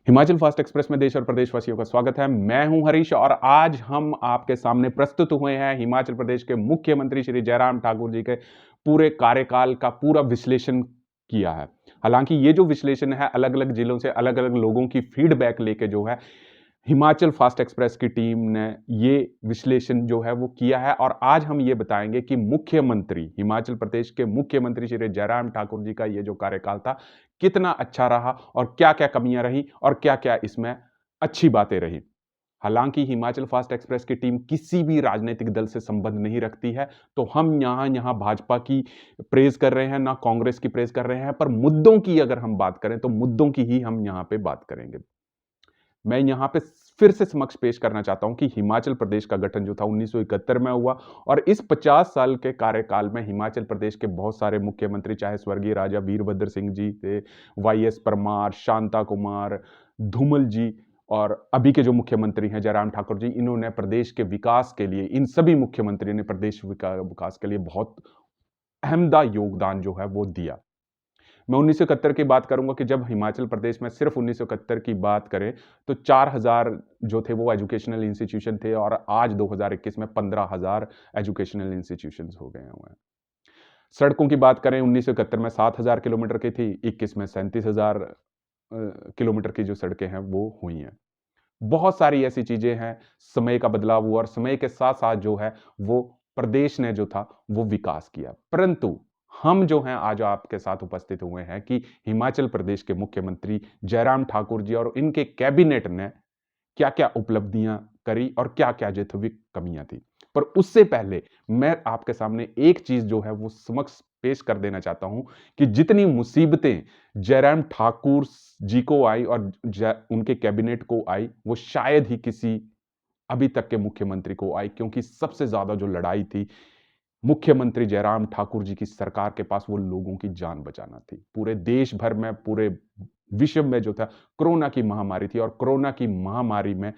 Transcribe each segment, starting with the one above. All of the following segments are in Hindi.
हिमाचल फास्ट एक्सप्रेस में देश और प्रदेशवासियों का स्वागत है। मैं हूं हरीश और आज हम आपके सामने प्रस्तुत हुए हैं हिमाचल प्रदेश के मुख्यमंत्री श्री जयराम ठाकुर जी के पूरे कार्यकाल का पूरा विश्लेषण किया है। हालांकि ये जो विश्लेषण है अलग-अलग जिलों से अलग-अलग लोगों की फीडबैक लेके जो है हिमाचल फास्ट एक्सप्रेस की टीम ने ये विश्लेषण जो है वो किया है और आज हम ये बताएंगे कि मुख्यमंत्री हिमाचल प्रदेश के मुख्यमंत्री श्री जयराम ठाकुर जी का ये जो कार्यकाल था कितना अच्छा रहा और क्या-क्या कमियां रही और क्या-क्या इसमें अच्छी बातें रही। हालांकि हिमाचल फास्ट एक्सप्रेस की टीम किसी भी राजनीतिक दल से संबंध नहीं रखती है, तो हम यहां भाजपा की प्रेज कर रहे हैं, ना कांग्रेस की प्रेज कर रहे हैं, पर मुद्दों की अगर हम बात करें तो मुद्दों की ही हम यहां पे बात करेंगे। मैं यहाँ पे फिर से समक्ष पेश करना चाहता हूँ कि हिमाचल प्रदेश का गठन जो था 1971 में हुआ और इस 50 साल के कार्यकाल में हिमाचल प्रदेश के बहुत सारे मुख्यमंत्री चाहे स्वर्गीय राजा वीरभद्र सिंह जी थे, वाईएस परमार, शांता कुमार, धूमल जी और अभी के जो मुख्यमंत्री हैं जयराम ठाकुर जी, इन्होंने प्रदेश के विकास के लिए इन सभी मुख्यमंत्रियों ने प्रदेश विकास के लिए बहुत अहमदा योगदान जो है वो दिया। मैं 1971 की बात करूँगा कि जब हिमाचल प्रदेश में सिर्फ 1971 की बात करें, तो 4000 जो थे वो एजुकेशनल इंस्टीट्यूशन थे और आज 2021 में 15,000 एजुकेशनल इंस्टीट्यूशंस हो गए हुए हैं। सड़कों की बात करें 1971 में 7000 किलोमीटर की थी, 21 में 37,000 किलोमीटर की जो सड़कें हैं वो हुई हैं। बहुत सारी ऐसी चीज़ें हैं, समय का बदलाव हुआ और समय के साथ-साथ जो है वो प्रदेश ने जो था वो विकास किया। परंतु हम जो हैं आज आपके साथ उपस्थित हुए हैं कि हिमाचल प्रदेश के मुख्यमंत्री जयराम ठाकुर जी और इनके कैबिनेट ने क्या-क्या उपलब्धियां करी और क्या-क्या जो थी कमियां थी। पर उससे पहले मैं आपके सामने एक चीज जो है वो समक्ष पेश कर देना चाहता हूं कि जितनी मुसीबतें जयराम ठाकुर जी को आई और उनके कैबिनेट को आई वो शायद ही किसी अभी तक के मुख्यमंत्री को आई, क्योंकि सबसे ज्यादा जो लड़ाई थी मुख्यमंत्री जयराम ठाकुर जी की सरकार के पास वो लोगों की जान बचाना थी। पूरे देश भर में, पूरे विश्व में जो था कोरोना की महामारी थी और कोरोना की महामारी में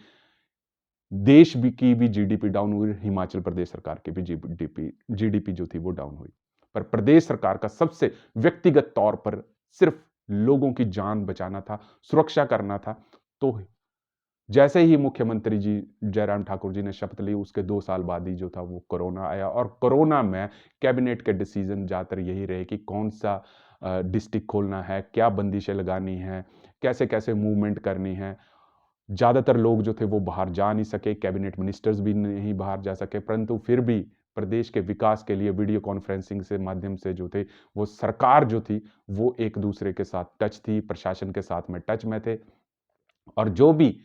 देश की भी जीडीपी डाउन हुई, हिमाचल प्रदेश सरकार की भी जीडीपी जो थी वो डाउन हुई। पर प्रदेश सरकार का सबसे व्यक्तिगत तौर पर सिर्फ लोगों की जान बचाना था, सुरक्षा करना था। तो जैसे ही मुख्यमंत्री जी जयराम ठाकुर जी ने शपथ ली, उसके 2 साल बाद ही जो था वो कोरोना आया और कोरोना में कैबिनेट के डिसीजन ज़्यादातर यही रहे कि कौन-सा डिस्ट्रिक्ट खोलना है, क्या बंदिशें लगानी हैं, कैसे-कैसे मूवमेंट करनी है। ज़्यादातर लोग जो थे वो बाहर जा नहीं सके, कैबिनेट मिनिस्टर्स भी नहीं बाहर जा सके, परंतु फिर भी प्रदेश के विकास के लिए वीडियो कॉन्फ्रेंसिंग से माध्यम से जो थे, वो सरकार जो थी, वो एक-दूसरे के साथ टच थी, प्रशासन के साथ में टच में थे और जो भी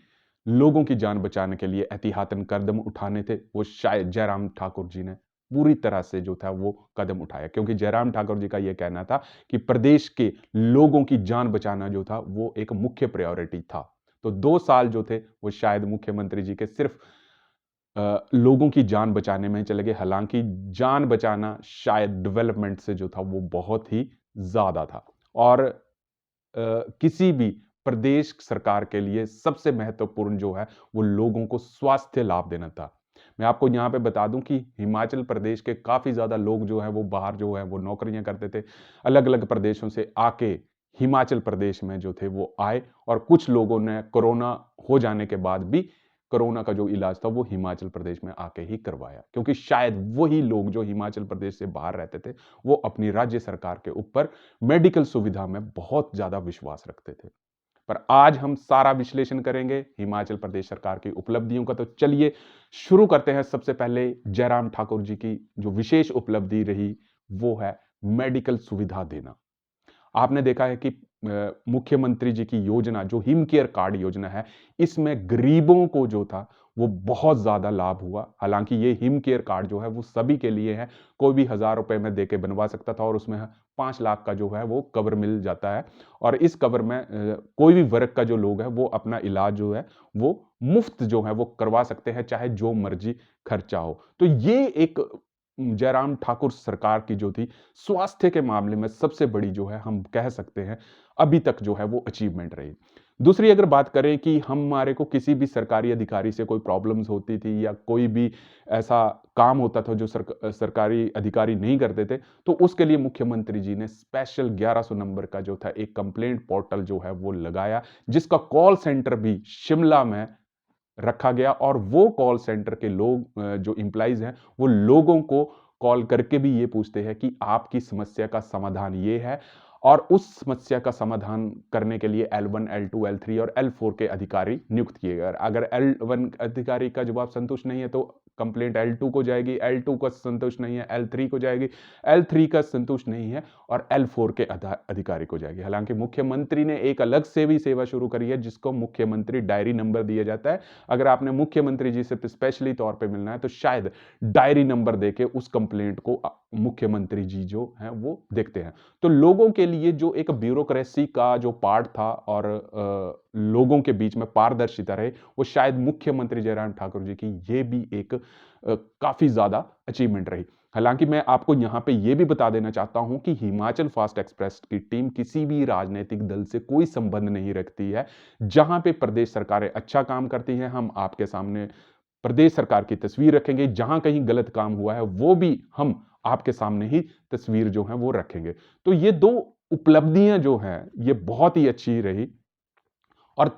लोगों की जान बचाने के लिए एहतियातन कदम उठाने थे, वो शायद जयराम ठाकुर जी ने पूरी तरह से जो था वो कदम उठाया, क्योंकि जयराम ठाकुर जी का ये कहना था कि प्रदेश के लोगों की जान बचाना जो था वो एक मुख्य प्रायोरिटी था। तो 2 साल जो थे वो शायद मुख्यमंत्री जी के सिर्फ लोगों की जान बचाने में ही चले गए। हालाँकि जान बचाना शायद डेवलपमेंट से जो था वो बहुत ही ज़्यादा था और किसी भी प्रदेश सरकार के लिए सबसे महत्वपूर्ण जो है वो लोगों को स्वास्थ्य लाभ देना था। मैं आपको यहाँ पे बता दूं कि हिमाचल प्रदेश के काफ़ी ज़्यादा लोग जो हैं वो बाहर जो है वो नौकरियां करते थे। अलग-अलग प्रदेशों से आके हिमाचल प्रदेश में जो थे वो आए और कुछ लोगों ने कोरोना हो जाने के बाद भी कोरोना का जो इलाज था वो हिमाचल प्रदेश में आके ही करवाया। क्योंकि शायद वही लोग जो हिमाचल प्रदेश से बाहर रहते थे, वो अपनी राज्य सरकार के ऊपर मेडिकल सुविधा में बहुत ज़्यादा विश्वास रखते थे। पर आज हम सारा विश्लेषण करेंगे हिमाचल प्रदेश सरकार की उपलब्धियों का। तो चलिए शुरू करते हैं। सबसे पहले जयराम ठाकुर जी की जो विशेष उपलब्धि रही वो है मेडिकल सुविधा देना। आपने देखा है कि मुख्यमंत्री जी की योजना जो हिम केयर कार्ड योजना है, इसमें गरीबों को जो था वो बहुत ज्यादा लाभ हुआ। हालांकि ये हिम केयर कार्ड जो है वो सभी के लिए है, कोई भी 1000 रुपए में देके बनवा सकता था और उसमें 5 लाख का जो है वो कवर मिल जाता है और इस कवर में कोई भी वर्ग का जो लोग है वो अपना इलाज जो है वो मुफ्त जो है वो करवा सकते हैं, चाहे जो मर्जी खर्चा हो। तो ये एक जयराम ठाकुर सरकार की जो थी स्वास्थ्य के मामले में सबसे बड़ी जो है हम कह सकते हैं अभी तक जो है वो अचीवमेंट रही। दूसरी अगर बात करें कि हमारे को किसी भी सरकारी अधिकारी से कोई प्रॉब्लम्स होती थी या कोई भी ऐसा काम होता था जो सरकारी अधिकारी नहीं करते थे, तो उसके लिए मुख्यमंत्री जी ने स्पेशल 1100 नंबर का जो था एक कंप्लेंट पोर्टल जो है वो लगाया, जिसका कॉल सेंटर भी शिमला में रखा गया और वो कॉल सेंटर के लोग जो एम्प्लॉइज़ हैं, वो लोगों को कॉल करके भी ये पूछते हैं कि आपकी समस्या का समाधान ये है और उस समस्या का समाधान करने के लिए L1, L2, L3 और L4 के अधिकारी नियुक्त किए गए। अगर L1 अधिकारी का जवाब संतुष्ट नहीं है तो कंप्लेंट L2 को जाएगी, L2 का संतुष्ट नहीं है L3 को जाएगी, L3 का संतुष्ट नहीं है और L4 के अधिकारी को जाएगी। हालांकि मुख्यमंत्री ने एक अलग से भी सेवा शुरू करी है जिसको मुख्यमंत्री डायरी नंबर दिया जाता है। अगर आपने मुख्यमंत्री जी से स्पेशली तौर पे मिलना है तो शायद डायरी नंबर देके उस कंप्लेंट को मुख्यमंत्री जी जो हैं वो देखते हैं। तो लोगों के लिए जो एक ब्यूरोक्रेसी का जो पार्ट था और लोगों के बीच में पारदर्शिता रहे, वो शायद मुख्यमंत्री जयराम ठाकुर जी की ये भी एक काफ़ी ज़्यादा अचीवमेंट रही। हालाँकि मैं आपको यहाँ पे ये भी बता देना चाहता हूँ कि हिमाचल फास्ट एक्सप्रेस की टीम किसी भी राजनीतिक दल से कोई संबंध नहीं रखती है। जहाँ पे प्रदेश सरकारें अच्छा काम करती हैं, हम आपके सामने प्रदेश सरकार की तस्वीर रखेंगे, जहां कहीं गलत काम हुआ है वो भी हम आपके सामने ही तस्वीर जो है वो रखेंगे। तो ये दो उपलब्धियां जो हैं ये बहुत ही अच्छी रही। और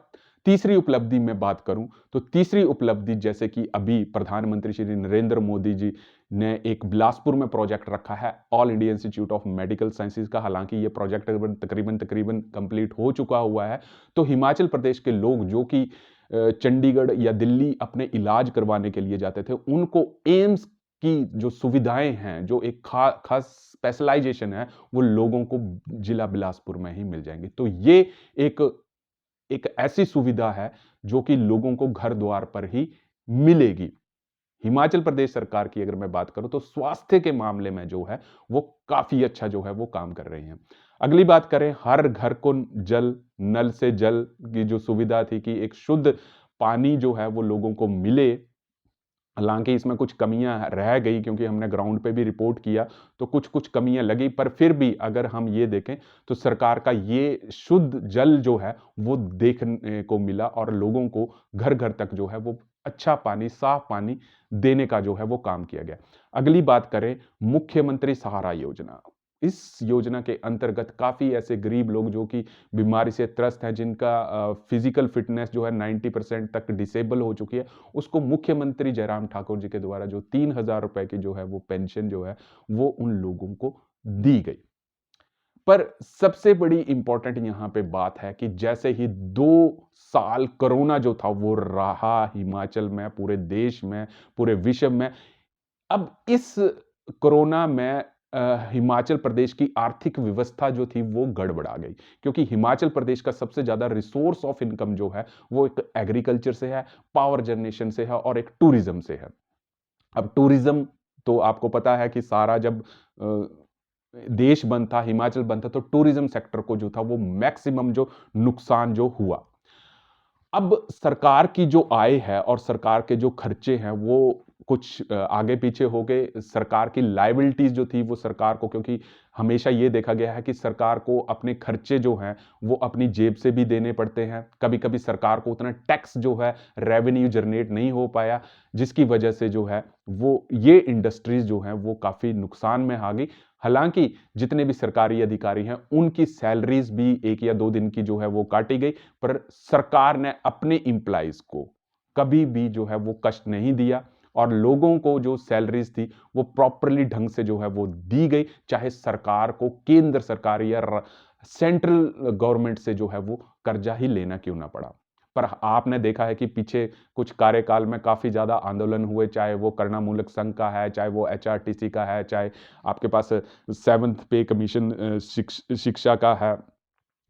तीसरी उपलब्धि में बात करूं तो तीसरी उपलब्धि जैसे कि अभी प्रधानमंत्री श्री नरेंद्र मोदी जी ने एक बिलासपुर में प्रोजेक्ट रखा है all India institute of medical sciences का। हालांकि ये प्रोजेक्ट तकरीबन कंप्लीट हो चुका हुआ है। तो हिमाचल प्रदेश के लोग जो कि चंडीगढ़ या दिल्ली अपने इलाज करवाने के लिए जाते थे, उनको एम्स की जो सुविधाएं हैं, जो एक खास स्पेशलाइजेशन है, वो लोगों को जिला बिलासपुर में ही मिल जाएंगे। तो ये एक एक ऐसी सुविधा है जो कि लोगों को घर द्वार पर ही मिलेगी। हिमाचल प्रदेश सरकार की अगर मैं बात करूं तो स्वास्थ्य के मामले में जो है वो काफी अच्छा जो है वो काम कर रही हैं। अगली बात करें, हर घर को जल, नल से जल की जो सुविधा थी कि एक शुद्ध पानी जो है वो लोगों को मिले। हालांकि इसमें कुछ कमियां रह गई क्योंकि हमने ग्राउंड पे भी रिपोर्ट किया तो कुछ कुछ कमियां लगी, पर फिर भी अगर हम ये देखें तो सरकार का ये शुद्ध जल जो है वो देखने को मिला और लोगों को घर घर तक जो है वो अच्छा पानी, साफ पानी देने का जो है वो काम किया गया। अगली बात करें, मुख्यमंत्री सहारा योजना। इस योजना के अंतर्गत काफी ऐसे गरीब लोग जो कि बीमारी से त्रस्त हैं, जिनका फिजिकल फिटनेस जो है 90% तक डिसेबल हो चुकी है, उसको मुख्यमंत्री जयराम ठाकुर जी के द्वारा जो 3,000 रुपए की जो है वो पेंशन जो है वो उन लोगों को दी गई। पर सबसे बड़ी इंपॉर्टेंट यहां पे बात है कि जैसे ही 2 साल कोरोना जो था वो रहा हिमाचल में, पूरे देश में, पूरे विश्व में, अब इस कोरोना में हिमाचल प्रदेश की आर्थिक व्यवस्था जो थी वो गड़बड़ा गई, क्योंकि हिमाचल प्रदेश का सबसे ज्यादा रिसोर्स ऑफ इनकम जो है वो एक एग्रीकल्चर से है, पावर जनरेशन से है और एक टूरिज्म से है। अब टूरिज्म तो आपको पता है कि सारा जब देश बंद था, हिमाचल बंद था, तो टूरिज्म सेक्टर को जो था वो मैक्सिमम जो नुकसान जो हुआ। अब सरकार की जो आय है और सरकार के जो खर्चे हैं वो कुछ आगे पीछे हो गए। सरकार की लायबिलिटीज जो थी वो सरकार को, क्योंकि हमेशा ये देखा गया है कि सरकार को अपने खर्चे जो हैं वो अपनी जेब से भी देने पड़ते हैं। कभी कभी सरकार को उतना टैक्स जो है रेवेन्यू जनरेट नहीं हो पाया, जिसकी वजह से जो है वो ये इंडस्ट्रीज जो हैं वो काफी नुकसान में आ गई। हालांकि जितने भी सरकारी अधिकारी हैं उनकी सैलरीज भी 1 या 2 दिन की जो है वो काटी गई, पर सरकार ने अपने इंप्लाइज को कभी भी जो है वो कष्ट नहीं दिया और लोगों को जो सैलरीज थी वो प्रॉपरली ढंग से जो है वो दी गई, चाहे सरकार को केंद्र सरकार या सेंट्रल गवर्नमेंट से जो है वो कर्जा ही लेना क्यों ना पड़ा। पर आपने देखा है कि पीछे कुछ कार्यकाल में काफी ज्यादा आंदोलन हुए, चाहे वो करणामूलक संघ का है, चाहे वो एचआरटीसी का है, चाहे आपके पास 7th पे कमीशन शिक्षा का है,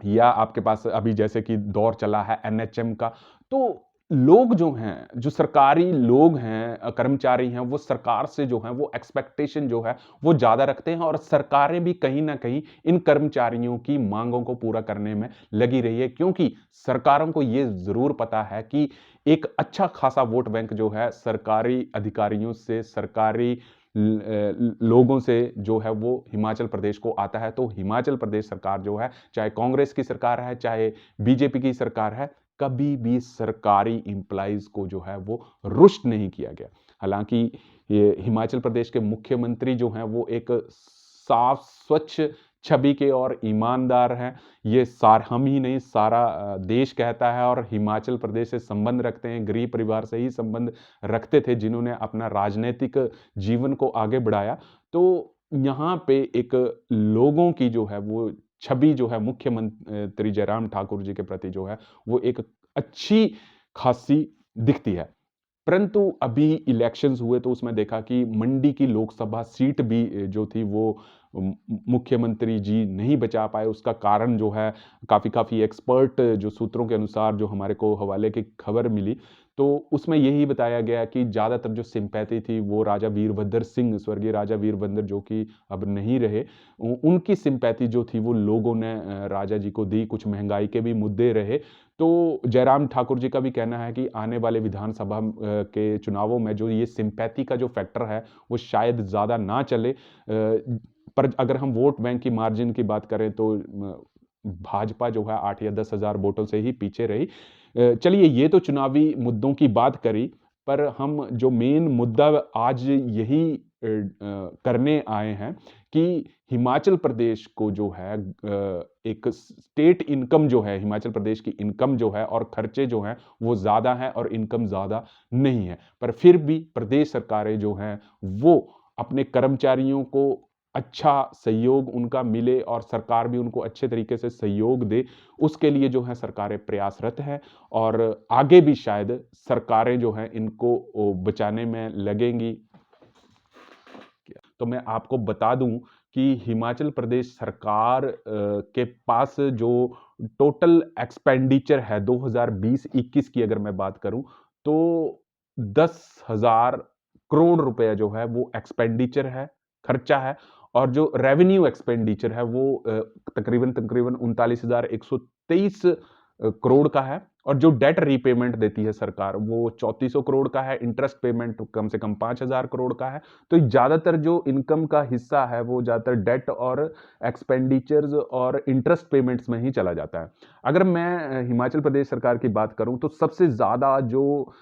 या आपके पास अभी जैसे कि दौर चला है एनएचएम का। तो लोग जो हैं, जो सरकारी लोग हैं, कर्मचारी हैं, वो सरकार से जो है वो एक्सपेक्टेशन जो है वो ज्यादा रखते हैं और सरकारें भी कहीं ना कहीं इन कर्मचारियों की मांगों को पूरा करने में लगी रही है, क्योंकि सरकारों को ये जरूर पता है कि एक अच्छा खासा वोट बैंक जो है सरकारी अधिकारियों से, सरकारी लोगों से जो है वो हिमाचल प्रदेश को आता है। तो हिमाचल प्रदेश सरकार जो है, चाहे कांग्रेस की सरकार है, चाहे बीजेपी की सरकार है, कभी भी सरकारी एम्प्लॉइज को जो है वो रुष्ट नहीं किया गया। हालांकि ये हिमाचल प्रदेश के मुख्यमंत्री जो हैं वो एक साफ स्वच्छ छवि के और ईमानदार हैं। ये हम ही नहीं, सारा देश कहता है, और हिमाचल प्रदेश से संबंध रखते हैं, गरीब परिवार से ही संबंध रखते थे जिन्होंने अपना राजनीतिक जीवन को आगे बढ़ाया। तो यहाँ पे एक लोगों की जो है वो छवि जो है मुख्यमंत्री जयराम ठाकुर जी के प्रति जो है वो एक अच्छी खासी दिखती है। परंतु अभी इलेक्शंस हुए तो उसमें देखा कि मंडी की लोकसभा सीट भी जो थी वो मुख्यमंत्री जी नहीं बचा पाए। उसका कारण जो है काफ़ी एक्सपर्ट जो सूत्रों के अनुसार जो हमारे को हवाले की खबर मिली, तो उसमें यही बताया गया कि ज़्यादातर जो सिंपैथी थी वो राजा वीरभद्र सिंह, स्वर्गीय राजा वीरभद्र जो कि अब नहीं रहे, उनकी सिंपैथी जो थी वो लोगों ने राजा जी को दी। कुछ महंगाई के भी मुद्दे रहे। तो जयराम ठाकुर जी का भी कहना है कि आने वाले विधानसभा के चुनावों में जो ये सिंपैथी का जो फैक्टर है वो शायद ज़्यादा ना चले। पर अगर हम वोट बैंक की मार्जिन की बात करें तो भाजपा जो है 8 या 10 हज़ार वोटों से ही पीछे रही। चलिए, ये तो चुनावी मुद्दों की बात करी, पर हम जो मेन मुद्दा आज यही करने आए हैं कि हिमाचल प्रदेश को जो है एक स्टेट इनकम जो है, हिमाचल प्रदेश की इनकम जो है और खर्चे जो हैं वो ज़्यादा हैं और इनकम ज़्यादा नहीं है। पर फिर भी प्रदेश सरकारें जो हैं वो अपने कर्मचारियों को अच्छा सहयोग उनका मिले और सरकार भी उनको अच्छे तरीके से सहयोग दे, उसके लिए जो है सरकारें प्रयासरत हैं और आगे भी शायद सरकारें जो हैं इनको बचाने में लगेंगी। तो मैं आपको बता दूं कि हिमाचल प्रदेश सरकार के पास जो टोटल एक्सपेंडिचर है 2020-21 की अगर मैं बात करूं तो 10,000 करोड़ रुपए जो है वो एक्सपेंडिचर है, खर्चा है। और जो रेवेन्यू एक्सपेंडिचर है वो तकरीबन तकरीबन 39,123 करोड़ का है। और जो डेट रीपेमेंट देती है सरकार वो 3400 करोड़ का है। इंटरेस्ट पेमेंट कम से कम 5,000 करोड़ का है। तो ज़्यादातर जो इनकम का हिस्सा है वो ज़्यादातर डेट और एक्सपेंडिचर्स और इंटरेस्ट पेमेंट्स में ही चला जाता है। अगर मैं हिमाचल प्रदेश सरकार की बात करूं तो सबसे ज़्यादा जो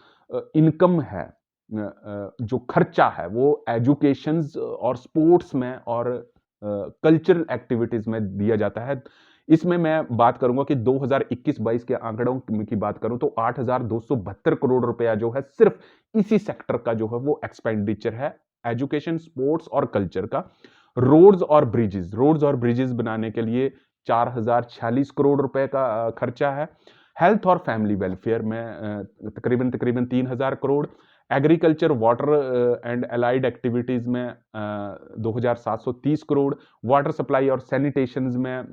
इनकम है, जो खर्चा है वो एजुकेशंस और स्पोर्ट्स में और कल्चरल एक्टिविटीज में दिया जाता है। इसमें मैं बात करूंगा कि 2021-22 के आंकड़ों की बात करूं तो 8,272 करोड़ रुपया जो है सिर्फ इसी सेक्टर का जो है वो एक्सपेंडिचर है, एजुकेशन, स्पोर्ट्स और कल्चर का। रोड्स और ब्रिजेस बनाने के लिए 4,046 करोड़ रुपए का खर्चा है। हेल्थ और फैमिली वेलफेयर में तकरीबन तकरीबन 3,000 crore. Agriculture, water and allied activities में 2,730 करोड़। वाटर सप्लाई और सैनिटेशन में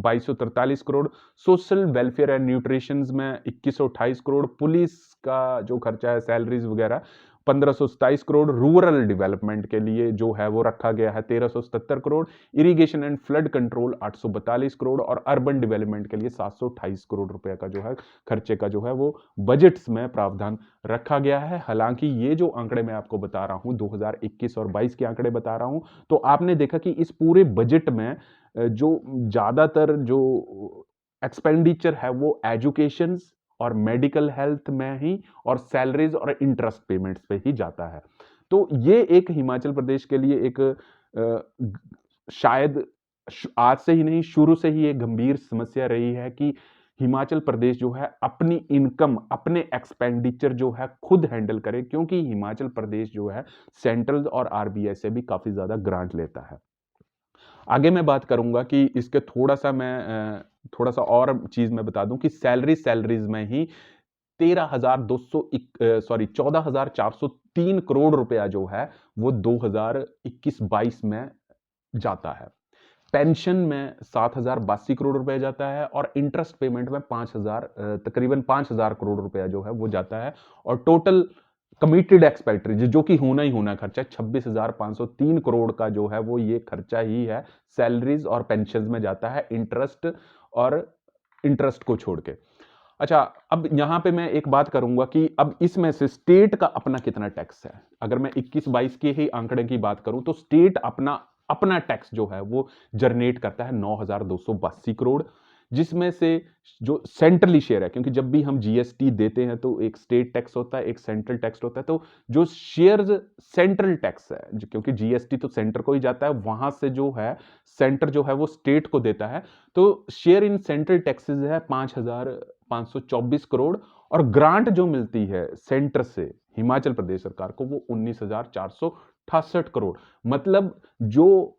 2,243 crore. Social welfare and nutrition में 2,128 करोड़। पुलिस का जो खर्चा है, सैलरीज वगैरह, 1,527 करोड़। रूरल डेवलपमेंट के लिए जो है वो रखा गया है 1,377 crore. Irrigation and flood control 842 crore और अर्बन डेवलपमेंट के लिए 728 करोड़ रुपए का जो है खर्चे का जो है वो बजट्स में प्रावधान रखा गया है। हालांकि ये जो आंकड़े मैं आपको बता रहा हूं 2021 और 22 के आंकड़े बता रहा हूं, तो आपने देखा कि इस पूरे बजट में जो ज्यादातर जो एक्सपेंडिचर है वो एजुकेशन और मेडिकल हेल्थ में ही और सैलरीज और इंटरेस्ट पेमेंट्स पे ही जाता है। तो ये एक हिमाचल प्रदेश के लिए एक शायद आज से ही नहीं, शुरू से ही एक गंभीर समस्या रही है कि हिमाचल प्रदेश जो है अपनी इनकम, अपने एक्सपेंडिचर जो है खुद हैंडल करे, क्योंकि हिमाचल प्रदेश जो है सेंट्रल और आरबीआई से भी काफी ज्यादा ग्रांट लेता है। आगे मैं बात करूंगा कि इसके थोड़ा सा और चीज मैं बता दूं कि सैलरीज में ही 14,403 करोड़ रुपया जो है वो 2021-22 में जाता है। पेंशन में 7,082 करोड़ रुपए जाता है और इंटरेस्ट पेमेंट में 5,000 तकरीबन 5,000 करोड़ रुपया जो है वो जाता है। और टोटल कमिटेड एक्सपेंडिचर जो कि होना ही होना खर्चा 26,503 करोड़ का जो है वो ये खर्चा ही है, सैलरीज और पेंशन में जाता है, इंटरेस्ट को छोड़ के। अच्छा, अब यहाँ पे मैं एक बात करूँगा कि अब इसमें से स्टेट का अपना कितना टैक्स है? अगर मैं 21-22 के ही आंकड़े की बात करूँ तो स्टेट अपना अपना टैक्स जो है वो जनरेट करता है 9,282 करोड़, जिसमें से जो सेंट्रली शेयर है, क्योंकि जब भी हम जीएसटी देते हैं तो एक स्टेट टैक्स होता है, एक सेंट्रल टैक्स होता है, तो जो शेयर्स सेंट्रल टैक्स है, क्योंकि जीएसटी तो सेंटर को ही जाता है, वहां से जो है सेंटर जो है वो स्टेट को देता है, तो शेयर इन सेंट्रल टैक्सेस है 5,524 करोड़, और ग्रांट जो मिलती है सेंटर से हिमाचल प्रदेश सरकार को वो 19,468 करोड़। मतलब जो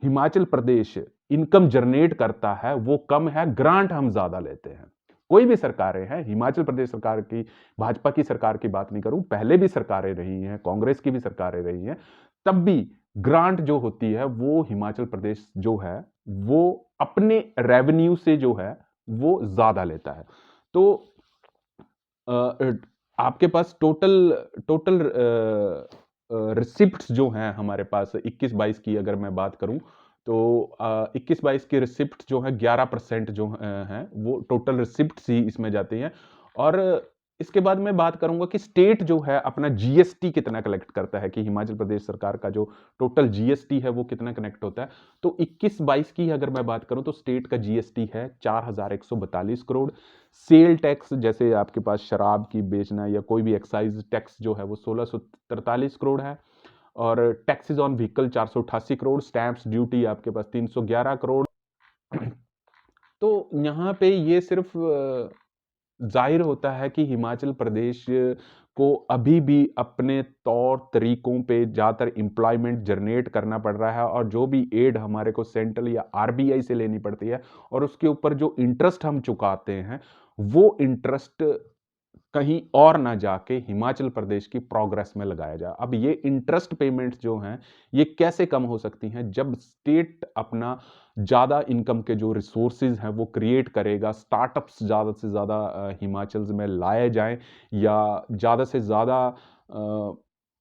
हिमाचल प्रदेश इनकम जनरेट करता है वो कम है, ग्रांट हम ज्यादा लेते हैं। कोई भी सरकारें हैं, हिमाचल प्रदेश सरकार की, भाजपा की सरकार की बात नहीं करूं, पहले भी सरकारें रही हैं, कांग्रेस की भी सरकारें रही हैं, तब भी ग्रांट जो होती है वो हिमाचल प्रदेश जो है वो अपने रेवेन्यू से जो है वो ज्यादा लेता है। तो आपके पास टोटल टोटल रिसिप्ट्स जो हैं हमारे पास 21-22 की अगर मैं बात करूं तो 21-22 की रिसिप्ट जो है 11% जो हैं वो टोटल रिसिप्ट्स ही इसमें जाती हैं। और इसके बाद मैं बात करूंगा कि स्टेट जो है अपना जीएसटी कितना कलेक्ट करता है, कि हिमाचल प्रदेश सरकार का जो टोटल जीएसटी है वो कितना कनेक्ट होता है। तो 21-22 की अगर मैं बात करूं तो स्टेट का जीएसटी है 4,142 करोड़। सेल टैक्स जैसे आपके पास शराब की बेचना या कोई भी एक्साइज टैक्स जो है वो 1643 करोड़ है। और taxes on vehicle 488 crore, stamps duty आपके पास 311 करोड़। तो यहाँ पे ये सिर्फ जाहिर होता है कि हिमाचल प्रदेश को अभी भी अपने तौर तरीकों पे ज़्यादातर एम्प्लॉयमेंट जनरेट करना पड़ रहा है, और जो भी एड हमारे को सेंट्रल या आरबीआई से लेनी पड़ती है और उसके ऊपर जो इंटरेस्ट हम चुकाते हैं वो इंटरेस्ट कहीं और ना जाके हिमाचल प्रदेश की प्रोग्रेस में लगाया जाए। अब ये इंटरेस्ट पेमेंट्स जो हैं ये कैसे कम हो सकती हैं, जब स्टेट अपना ज़्यादा इनकम के जो रिसोर्सेज हैं वो क्रिएट करेगा, स्टार्टअप्स ज़्यादा से ज़्यादा हिमाचल में लाए जाएं, या ज़्यादा से ज़्यादा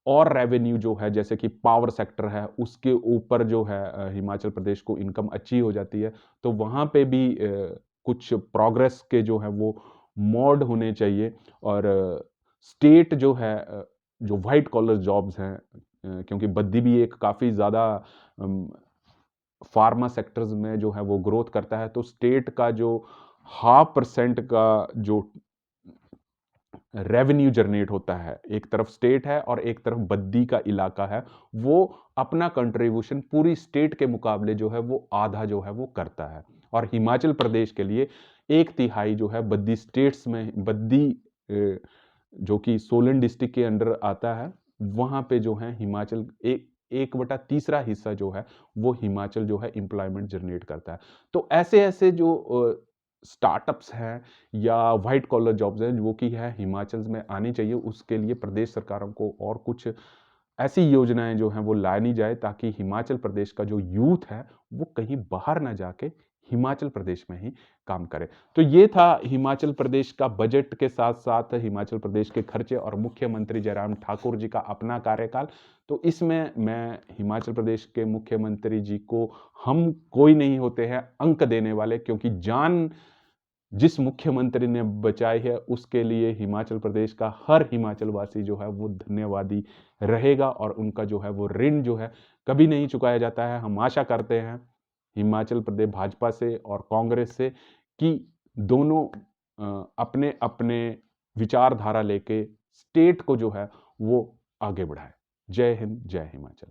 और रेवेन्यू जो है जैसे कि पावर सेक्टर है उसके ऊपर जो है हिमाचल प्रदेश को इनकम अच्छी हो जाती है, तो वहाँ पे भी कुछ प्रोग्रेस के जो है वो मोड होने चाहिए। और स्टेट जो है जो वाइट कॉलर जॉब्स हैं, क्योंकि बद्दी भी एक काफ़ी ज़्यादा फार्मा सेक्टर्स में जो है वो ग्रोथ करता है, तो स्टेट का जो 0.5% का जो रेवेन्यू जनरेट होता है, एक तरफ स्टेट है और एक तरफ बद्दी का इलाका है, वो अपना कंट्रीब्यूशन पूरी स्टेट के मुकाबले जो है वो आधा जो है वो करता है। और हिमाचल प्रदेश के लिए 1/3 जो है बद्दी स्टेट्स में, बद्दी जो कि सोलन डिस्ट्रिक्ट के अंडर आता है, वहाँ पे जो है हिमाचल 1/3 हिस्सा जो है वो हिमाचल जो है एम्प्लॉयमेंट जनरेट करता है। तो ऐसे-ऐसे जो स्टार्टअप्स हैं या व्हाइट कॉलर जॉब्स हैं वो कि है हिमाचल में आनी चाहिए, उसके लिए प्रदेश सरकारों को और कुछ ऐसी योजनाएं जो हैं वो लानी जाए ताकि हिमाचल प्रदेश का जो यूथ है वो कहीं बाहर ना जाके हिमाचल प्रदेश में ही काम करे। तो ये था हिमाचल प्रदेश का बजट के साथ साथ हिमाचल प्रदेश के खर्चे और मुख्यमंत्री जयराम ठाकुर जी का अपना कार्यकाल। तो इसमें मैं हिमाचल प्रदेश के मुख्यमंत्री जी को, हम कोई नहीं होते हैं अंक देने वाले, क्योंकि जान जिस मुख्यमंत्री ने बचाई है उसके लिए हिमाचल प्रदेश का हर हिमाचल वासी जो है वो धन्यवादी रहेगा, और उनका जो है वो ऋण जो है कभी नहीं चुकाया जाता है। हम आशा करते हैं हिमाचल प्रदेश भाजपा से और कांग्रेस से कि दोनों अपने अपने विचारधारा लेके स्टेट को जो है वो आगे बढ़ाए। जय हिंद, जय हिमाचल।